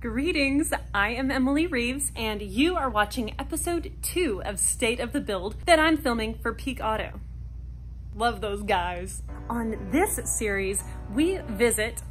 Greetings, I am Emily Reeves, and you are watching episode 2 of State of the Build that I'm filming for Peak Auto. Love those guys. On this series, we visit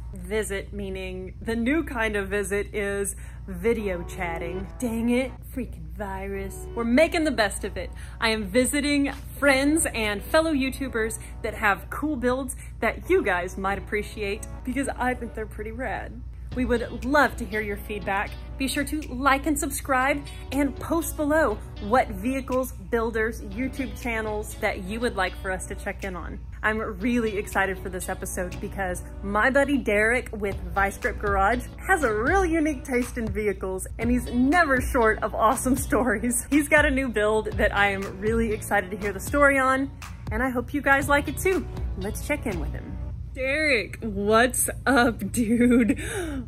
meaning the new kind of visit is video chatting. Dang it, freaking virus. We're making the best of it. I am visiting friends and fellow YouTubers that have cool builds that you guys might appreciate because I think they're pretty rad. We would love to hear your feedback. Be sure to like and subscribe and post below what vehicles, builders, YouTube channels that you would like for us to check in on. I'm really excited for this episode because my buddy Derek with Vice Grip Garage has a real unique taste in vehicles and he's never short of awesome stories. He's got a new build that I am really excited to hear the story on, and I hope you guys like it too. Let's check in with him. Derek, what's up, dude?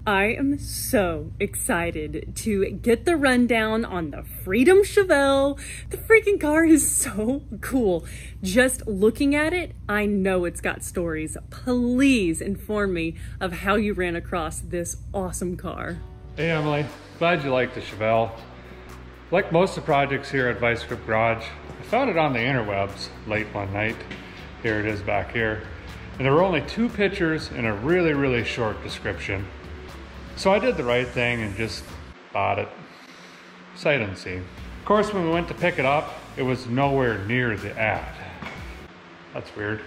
I am so excited to get the rundown on the Freedom Chevelle. The freaking car is so cool. Just looking at it, I know it's got stories. Please inform me of how you ran across this awesome car. Hey Emily, glad you like the Chevelle. Like most of the projects here at Vice Grip Garage, I found it on the interwebs late one night. Here it is back here. And there were only 2 pictures and a really short description. So I did the right thing and just bought it. Sight unseen. Of course, when we went to pick it up, it was nowhere near the ad. That's weird.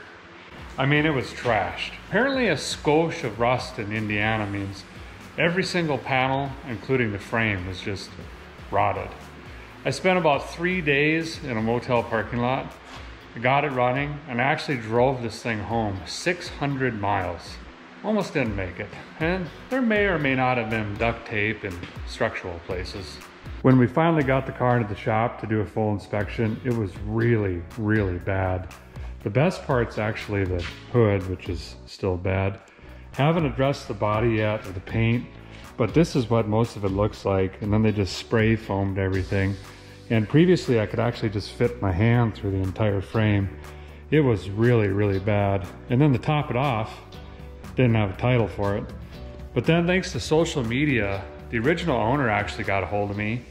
I mean, it was trashed. Apparently a skosh of rust in Indiana means every single panel, including the frame, was just rotted. I spent about 3 days in a motel parking lot. I got it running and I actually drove this thing home 600 miles. Almost didn't make it. And there may or may not have been duct tape in structural places. When we finally got the car into the shop to do a full inspection, it was really bad. The best part's actually the hood, which is still bad. Haven't addressed the body yet or the paint, but this is what most of it looks like. And then they just spray foamed everything. And previously I could actually just fit my hand through the entire frame. It was really bad. And then to top it off, didn't have a title for it. But then thanks to social media, the original owner actually got a hold of me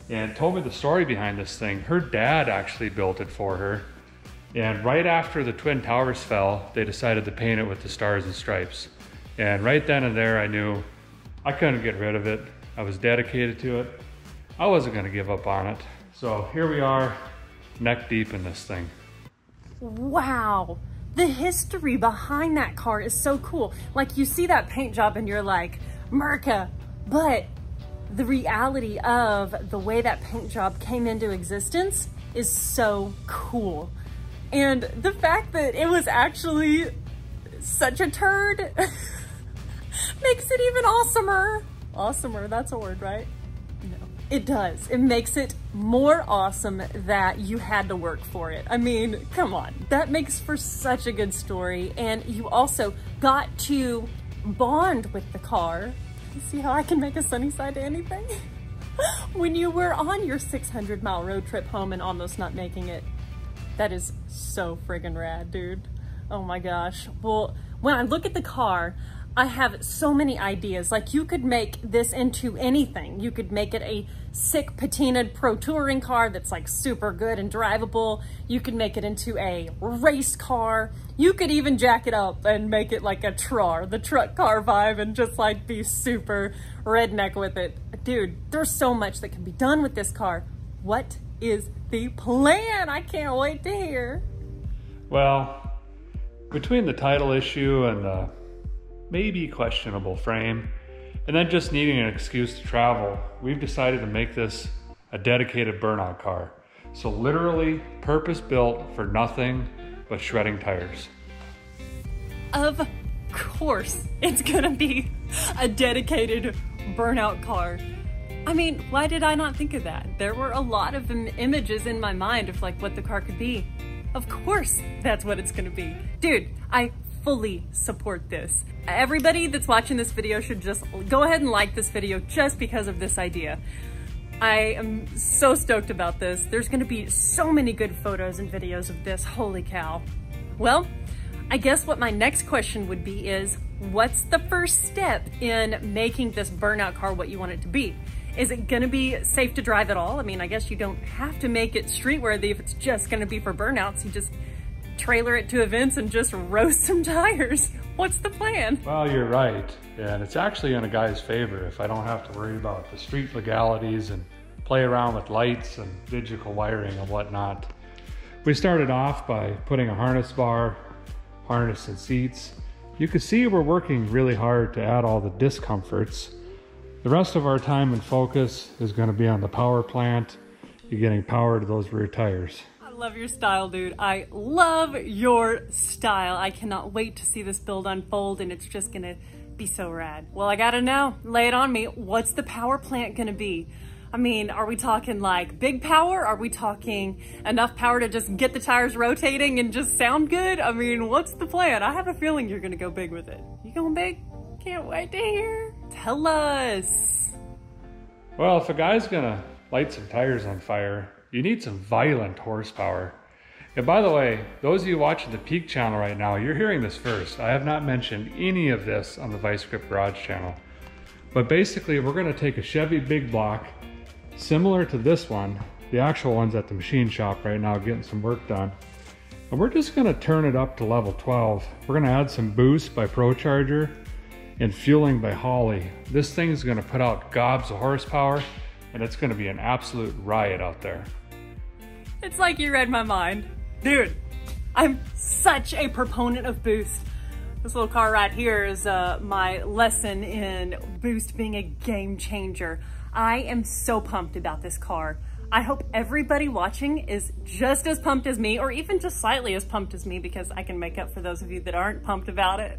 and told me the story behind this thing. Her dad actually built it for her. And right after the Twin Towers fell, they decided to paint it with the stars and stripes. And right then and there I knew I couldn't get rid of it. I was dedicated to it. I wasn't gonna give up on it. So here we are, neck deep in this thing. Wow, the history behind that car is so cool. Like you see that paint job and you're like, Merca, but the reality of the way that paint job came into existence is so cool. And the fact that it was actually such a turd makes it even awesomer. Awesomer, that's a word, right? No. It does. It makes it more awesome that you had to work for it. I mean, come on. That makes for such a good story. And you also got to bond with the car. See how I can make a sunny side to anything? When you were on your 600-mile road trip home and almost not making it. That is so friggin' rad, dude. Oh my gosh. Well, when I look at the car, I have so many ideas. Like you could make this into anything. You could make it a sick patinaed pro touring car that's like super good and drivable. You could make it into a race car. You could even jack it up and make it like a TRAR, the truck car vibe, and just like be super redneck with it. Dude, there's so much that can be done with this car. What is the plan? I can't wait to hear. Well, between the title issue and the maybe questionable frame, and then just needing an excuse to travel, we've decided to make this a dedicated burnout car. So literally purpose built for nothing but shredding tires. Of course it's gonna be a dedicated burnout car. I mean, why did I not think of that? There were a lot of images in my mind of like what the car could be. Of course that's what it's gonna be. Dude, I fully support this. Everybody that's watching this video should just go ahead and like this video just because of this idea. I am so stoked about this. There's gonna be so many good photos and videos of this, holy cow. Well, I guess what my next question would be is, What's the first step in making this burnout car what you want it to be? Is it gonna be safe to drive at all? I mean, I guess you don't have to make it street worthy if it's just gonna be for burnouts. You just trailer it to events and just roast some tires. What's the plan? Well, you're right. And it's actually in a guy's favor if I don't have to worry about the street legalities and play around with lights and digital wiring and whatnot. We started off by putting a harness bar, harness and seats. You can see we're working really hard to add all the discomforts. The rest of our time and focus is going to be on the power plant. You're getting power to those rear tires. I love your style, dude. I love your style. I cannot wait to see this build unfold, and it's just gonna be so rad. Well, I gotta know, lay it on me. What's the power plant gonna be? I mean, are we talking like big power? Are we talking enough power to just get the tires rotating and just sound good? I mean, what's the plan? I have a feeling you're gonna go big with it. You going big? Can't wait to hear. Tell us. Well, if a guy's gonna light some tires on fire, you need some violent horsepower. And by the way, those of you watching the Peak channel right now, you're hearing this first. I have not mentioned any of this on the Vice Grip Garage channel. But basically, we're gonna take a Chevy big block, similar to this one. The actual one's at the machine shop right now getting some work done. And we're just gonna turn it up to level 12. We're gonna add some boost by ProCharger and fueling by Holley. This thing is gonna put out gobs of horsepower, and it's gonna be an absolute riot out there. It's like you read my mind. Dude, I'm such a proponent of boost. This little car right here is my lesson in boost being a game changer. I am so pumped about this car. I hope everybody watching is just as pumped as me, or even just slightly as pumped as me, because I can make up for those of you that aren't pumped about it.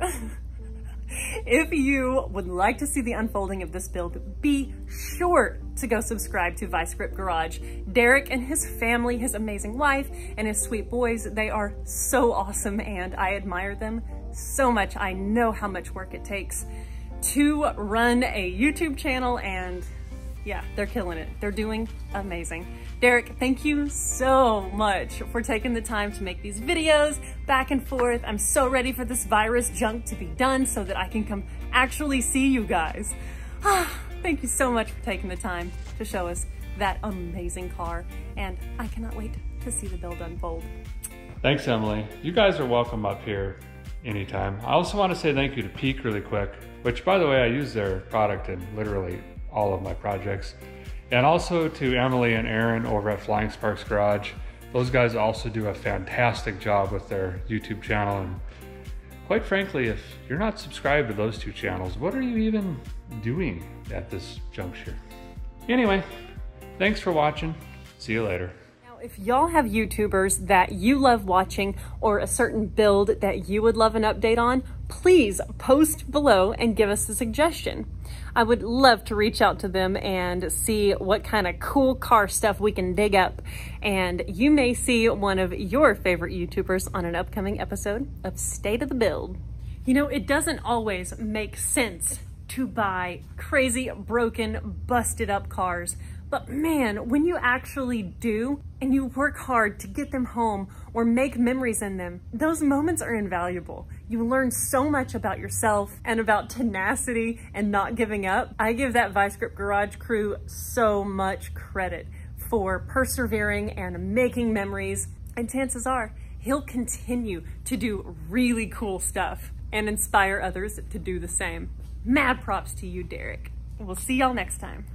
If you would like to see the unfolding of this build, be sure to go subscribe to Vice Grip Garage. Derek and his family, his amazing wife, and his sweet boys, they are so awesome, and I admire them so much. I know how much work it takes to run a YouTube channel, and yeah, they're killing it. They're doing amazing. Derek, thank you so much for taking the time to make these videos back and forth. I'm so ready for this virus junk to be done so that I can come actually see you guys. Thank you so much for taking the time to show us that amazing car, and I cannot wait to see the build unfold. Thanks, Emily. You guys are welcome up here anytime. I also want to say thank you to Peak really quick, which, by the way, I use their product in literally all of my projects. And also to Emily and Aaron over at Flying Sparks Garage. Those guys also do a fantastic job with their YouTube channel. And quite frankly, if you're not subscribed to those two channels, what are you even doing at this juncture? Anyway, thanks for watching. See you later. If y'all have YouTubers that you love watching, or a certain build that you would love an update on, please post below and give us a suggestion. I would love to reach out to them and see what kind of cool car stuff we can dig up. And you may see one of your favorite YouTubers on an upcoming episode of State of the Build. You know, it doesn't always make sense to buy crazy, broken, busted up cars. But man, when you actually do, and you work hard to get them home or make memories in them, those moments are invaluable. You learn so much about yourself and about tenacity and not giving up. I give that Vice Grip Garage crew so much credit for persevering and making memories. And chances are, he'll continue to do really cool stuff and inspire others to do the same. Mad props to you, Derek. We'll see y'all next time.